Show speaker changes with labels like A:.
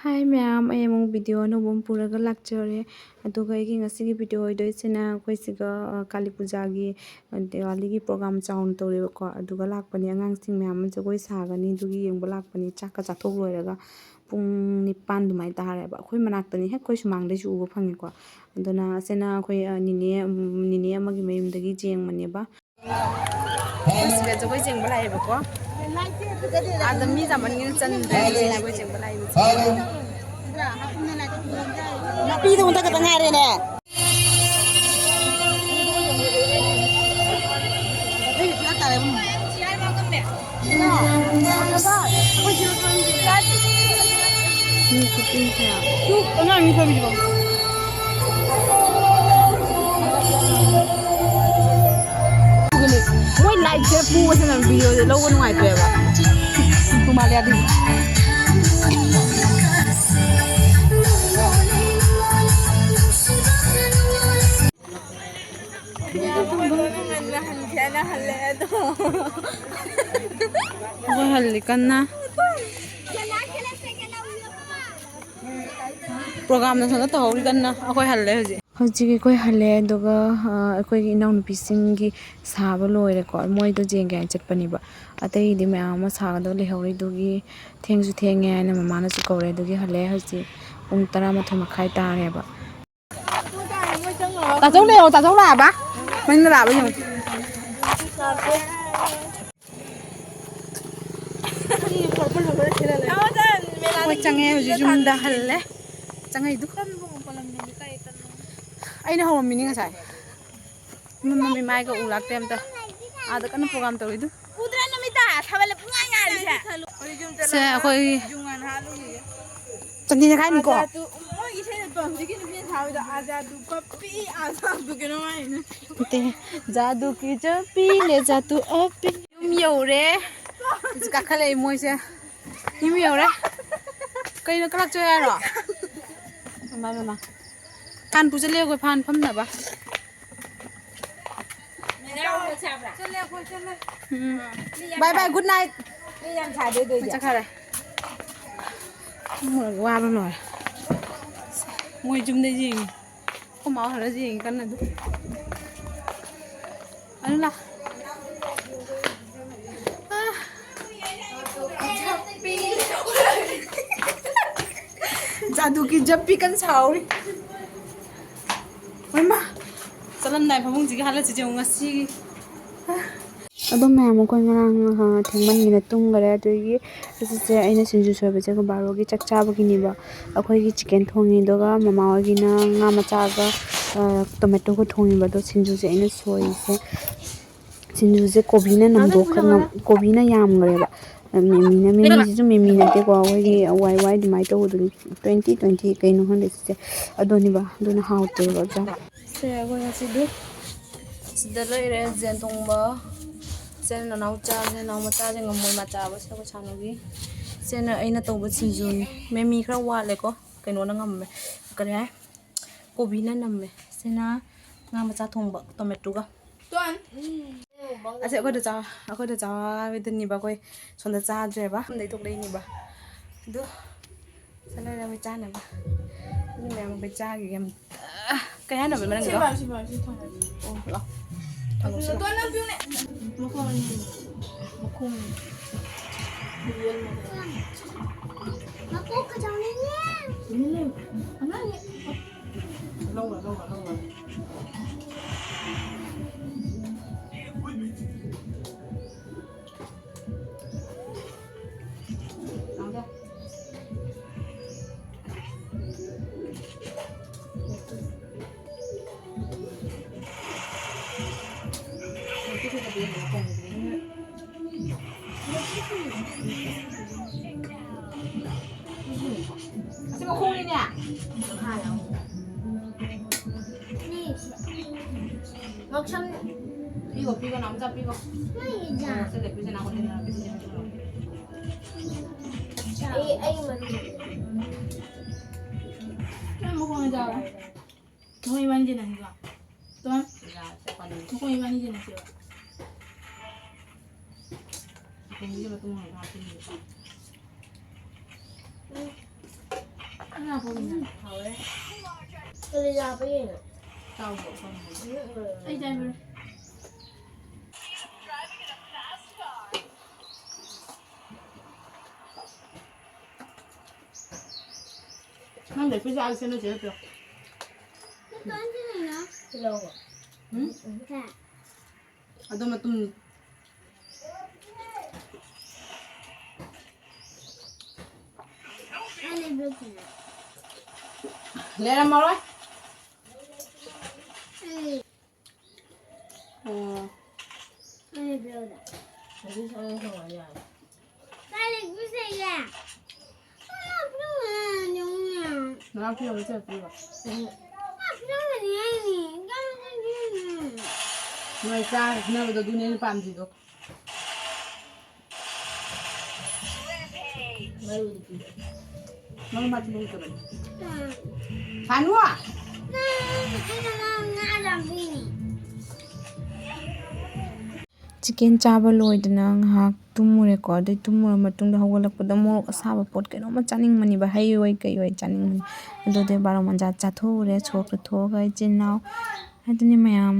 A: ꯍꯥꯏ ꯃꯌꯥꯝ ꯑꯩ ꯑꯃꯨꯛ ꯚꯤꯗꯤꯑꯣ ꯑꯅꯧꯕ ꯑꯃ ꯄꯨꯔꯒ ꯂꯥꯛꯆꯔꯦ ꯑꯗꯨꯒ ꯑꯩꯒꯤ ꯉꯁꯤꯒꯤ ꯚꯤꯗꯤꯑꯣ ꯑꯣꯏꯗꯣꯏꯁꯤꯅ ꯑꯩꯈꯣꯏꯁꯤꯒ ꯀꯥꯂꯤ ꯄꯨꯖꯥꯒꯤ ꯗꯤꯋꯥꯂꯤꯒꯤ ꯄ꯭ꯔꯣꯒ꯭ꯔꯥꯝ ꯆꯥꯎꯅ ꯇꯧꯔꯦꯕꯀꯣ ꯑꯗꯨꯒ ꯂꯥꯛꯄꯅꯤ ꯑꯉꯥꯡꯁꯤꯡ ꯃꯌꯥꯝ ꯑꯃ ꯖꯒꯣꯏ ꯁꯥꯒꯅꯤ ꯑꯗꯨꯒꯤ ꯌꯦꯡꯕ ꯂꯥꯛꯄꯅꯤ ꯆꯥꯛꯀ ꯆꯥꯊꯣꯛ ꯂꯣꯏꯔꯒ ꯄꯨꯡ 9 ꯑꯗꯨꯃꯥꯏꯅ ꯇꯥꯔꯦꯕ ꯑꯩꯈꯣꯏ ꯃꯅꯥꯛꯇꯅꯤ ꯍꯦꯛ ꯑꯩꯈꯣꯏ ꯁꯨꯃꯥꯡꯗꯩꯁꯨ ꯎꯕ ꯐꯪꯉꯦꯀꯣ ꯑꯗꯨꯅ ꯑꯁꯤꯅ ꯑꯩꯈꯣꯏ ꯅꯤꯅꯦ ꯑꯃꯒꯤ ꯃꯌꯨꯝꯗꯒꯤ ꯆꯦꯡꯕꯅꯦꯕ ꯑꯩꯈꯣꯏ ꯁꯤꯗ ꯖꯒꯣꯏ ꯆꯦꯡꯕ ꯂꯥꯛꯑꯦꯕꯀꯣ ꯑꯥꯗ ꯃꯤ ꯌꯥꯝꯃꯟꯒꯤꯅ ꯆꯟꯗ꯭ꯔꯦ ꯖꯒꯣꯏ ꯆꯦꯡꯕ ꯂꯥꯛꯏꯕꯁꯦ
B: ꯅꯥꯄꯤꯗ ꯍꯟꯗꯛ ꯈꯛꯇ ꯉꯥꯏꯔꯦꯅꯦ
A: ꯃꯤ ꯈꯨꯆꯤꯟꯁꯦ ꯃꯣꯏ ꯂꯥꯏꯠꯁꯦ ꯄꯨꯕꯁꯤꯅ ꯚꯤꯗꯤꯑꯣꯁꯦ ꯂꯧꯕ ꯅꯨꯡꯉꯥꯏꯇ꯭ꯔꯦꯕ ꯑꯩꯈꯣꯏ ꯍꯜꯂꯤ ꯀꯟꯅ ꯄ꯭ꯔꯣꯒ꯭ꯔꯥꯝꯅ ꯁꯣꯝꯗ ꯇꯧꯍꯧꯔꯤ ꯀꯟꯅ ꯑꯩꯈꯣꯏ ꯍꯜꯂꯦ ꯍꯧꯖꯤꯛ ꯑꯩꯈꯣꯏ ꯍꯜꯂꯦ ꯑꯗꯨꯒ ꯑꯩꯈꯣꯏꯒꯤ ꯏꯅꯥꯎꯅꯨꯄꯤꯁꯤꯡꯒꯤ ꯁꯥꯕ ꯂꯣꯏꯔꯦꯀꯣ ꯃꯣꯏꯗꯣ ꯖꯦꯡꯒꯦ ꯍꯥꯏꯅ ꯆꯠꯄꯅꯦꯕ ꯑꯇꯩꯗꯤ ꯃꯌꯥꯝ ꯑꯃ ꯁꯥꯒꯗꯕ ꯂꯩꯍꯧꯔꯤ ꯑꯗꯨꯒꯤ ꯊꯦꯡꯁꯨ ꯊꯦꯡꯉꯦ ꯍꯥꯏꯅ ꯃꯃꯥꯅꯁꯨ ꯀꯧꯔꯦ ꯑꯗꯨꯒꯤ ꯍꯜꯂꯦ ꯍꯧꯖꯤꯛ ꯄꯨꯡ 11:30 ꯇꯥꯔꯦꯕ ꯇꯥꯆꯧ ꯂꯩꯍꯧ ꯇꯥꯆꯧ ꯂꯥꯛꯑꯕ ꯃꯅꯤꯡꯗ ꯂꯥꯛꯑꯕ ꯌꯦꯡꯉꯨ ꯑꯩꯈꯣꯏ ꯆꯪꯉꯦ ꯍꯧꯖꯤꯛ ꯌꯨꯝꯗ ꯍꯜꯂꯦ ꯆꯪꯉꯛꯏꯗꯨ ꯑꯩꯅ ꯍꯧꯔꯝꯃꯤꯅꯤ ꯉꯁꯥꯏ ꯃꯃꯤ ꯃꯥꯏꯒ ꯎ ꯂꯥꯛꯇꯦ ꯑꯝꯇ ꯑꯥꯗ ꯀꯟꯅ ꯄ꯭ꯔꯣꯒ꯭ꯔꯥꯝ ꯇꯧꯔꯤꯗꯨ ꯁꯦ ꯑꯩꯈꯣꯏ ꯆꯟꯗꯤ ꯅꯈꯥꯏꯅꯤꯀꯣ ꯖꯥꯗꯨ ꯀꯤ ꯆꯞꯄꯤ ꯂꯦ ꯖꯥꯗꯨ ꯑꯞꯄꯤ ꯌꯨꯝ ꯌꯧꯔꯦ ꯍꯧꯖꯤꯛ ꯀꯥꯈꯠꯂꯛꯏ ꯃꯣꯏꯁꯦ ꯌꯨꯝ ꯌꯧꯔꯦ ꯀꯩꯅꯣ ꯀꯂꯛꯆꯣ ꯍꯥꯏꯔꯣ ꯃꯃꯥ ꯐꯥꯟ ꯄꯨꯁꯤꯜꯂꯦ ꯑꯩꯈꯣꯏ ꯐꯥꯟ ꯐꯝꯅꯕ ꯕꯥꯏ ꯕꯥꯏ ꯒꯨꯗ ꯅꯥꯏꯠ ꯆꯠꯈꯔꯦ ꯋꯥꯕ ꯂꯣꯏꯔꯦ ꯃꯣꯏ ꯆꯨꯝꯗ ꯌꯦꯡꯉꯤ ꯈꯨꯃꯥꯎ ꯍꯜꯂꯁꯨ ꯌꯦꯡꯉꯤ ꯀꯟꯅ ꯑꯗꯨ ꯑꯗꯨꯅ ꯖꯥꯗꯨꯒꯤ ꯖꯞꯄꯤ ꯀꯟ ꯁꯥꯎꯔꯤ ꯃꯥ ꯆꯠꯂꯝꯗꯥꯏ ꯐꯃꯨꯡꯁꯤꯒꯤ ꯍꯥꯜꯂꯠꯁꯤ ꯌꯦꯡꯉꯨ ꯉꯁꯤꯒꯤ ꯑꯗꯨꯝ ꯃꯌꯥꯝ ꯑꯩꯈꯣꯏ ꯉꯔꯥꯡ ꯊꯦꯡꯃꯟꯒꯤꯅ ꯇꯨꯝꯈꯔꯦ ꯑꯗꯨꯒꯤ ꯍꯧꯖꯤꯛꯁꯦ ꯑꯩꯅ ꯁꯤꯡꯖꯨ ꯁꯣꯏꯕꯁꯦ ꯕꯥꯔꯣꯒꯤ ꯆꯥꯛ ꯆꯥꯕꯒꯤꯅꯦꯕ ꯑꯩꯈꯣꯏꯒꯤ ꯆꯤꯛꯀꯟ ꯊꯣꯡꯉꯤ ꯑꯗꯨꯒ ꯃꯃꯥ ꯍꯣꯏꯒꯤꯅ ꯉꯥ ꯃꯆꯥꯒ ꯇꯣꯃꯦꯇꯣꯒ ꯊꯣꯡꯉꯤꯕ ꯑꯗꯣ ꯁꯤꯡꯖꯨꯁꯦ ꯑꯩꯅ ꯁꯣꯏꯔꯤꯁꯦ ꯁꯤꯡꯖꯨꯁꯦ ꯀꯣꯕꯤꯅ ꯌꯥꯝꯈ꯭ꯔꯦꯕ ꯃꯤꯃꯤꯁꯤꯁꯨ ꯃꯤꯃꯤ ꯅꯠꯇꯦꯀꯣ ꯑꯩꯈꯣꯏꯒꯤ ꯋꯥꯏ ꯑꯗꯨꯃꯥꯏꯅ ꯇꯧꯕꯗꯨꯅꯤ 20 ꯀꯩꯅꯣ ꯈꯪꯗꯦ ꯁꯤꯁꯦ ꯑꯗꯨꯅꯦꯕ ꯑꯗꯨꯅ ꯍꯥꯎꯇꯦꯕ ꯁꯦ ꯑꯩꯈꯣꯏ ꯉꯁꯤꯗꯤ ꯁꯤꯗ ꯂꯩꯔꯦ ꯖꯦꯟ ꯊꯣꯡꯕ ꯁꯦꯅ ꯅꯅꯥꯎ ꯃꯆꯥꯁꯦ ꯉꯝꯃꯣꯏ ꯃꯆꯥꯕ ꯁꯒ ꯁꯥꯟꯅꯕꯤ ꯁꯦꯅ ꯑꯩꯅ ꯇꯧꯕ ꯁꯤꯡꯖꯨꯅꯤ ꯃꯦꯃꯤ ꯈꯔ ꯋꯥꯠꯂꯦꯀꯣ ꯀꯩꯅꯣꯅ ꯉꯝꯃꯦ ꯀꯔꯤ ꯍꯥꯏ ꯀꯣꯕꯤꯅ ꯅꯝꯃꯦ ꯁꯤꯅ ꯉꯥ ꯃꯆꯥ ꯊꯣꯡꯕ ꯇꯣꯃꯦꯇꯣꯒ ꯑꯁꯤ ꯑꯩꯈꯣꯏꯗ ꯆꯥꯗꯅꯤꯕ ꯑꯩꯈꯣꯏ ꯁꯣꯝꯗ ꯆꯥꯗ꯭ꯔꯦꯕ ꯁꯣꯝꯗꯩ ꯊꯣꯛꯂꯛꯏꯅꯦꯕ ꯑꯗꯨ ꯆꯠꯂꯔꯃꯤ ꯆꯥꯅꯕ ꯃꯤ ꯃꯌꯥꯝ ꯑꯩꯈꯣꯏ ꯆꯥꯈꯤꯒꯦ ꯑꯝ ꯀꯩ ꯍꯥꯏꯅꯕ ꯃꯔꯝꯒꯤꯗꯣ Pigo, namja pigo. Sele pise na kote na pise na pigo. Ay man. Mo ko nga jawa. Mo iwan din ang jawa. Tuan? Mo ko iwan din ang jawa. Hindi ba tumo ng hapon dito?
B: ก็เลยยาไปเอง
A: ไอ้ใจมันนั่งเด็กพี่ชายเส้นเจ๊เปียว
B: ตอนที่ไหนนะที่เราอ่ะค่ะ
A: เอาตัวมาตุ้ม
B: อันนี้เบลกิน
A: เลี้ยงมาเลย
B: อันนี้เบลดาอันนี้ช่างของอะไรอ่ะได้เลยกูเสียอ่ะน้ำพึ่งอ่ะยงอ่ะ
A: น้ำพี่เอาเจ็บปีก
B: น้ำพึ่งอันนี้นี่ก็ไม่ได้ยิน
A: ไม่ใช่เนี่ยเราดูเนี่ยปั่นสิตัว
B: ไม่รู้ดิ
A: น้องมาที่นี่กัน
B: อ่า
A: ทันวะ
B: น้าดำพี่นี่
A: chicken chaba loidna ngahak tumure ko de tumura matungda hogolakpada morok asaba pot keno ma chaning mani ba hayway kayway chaning mani ado de baro manja chathore chok thoga chinnaw adni mayam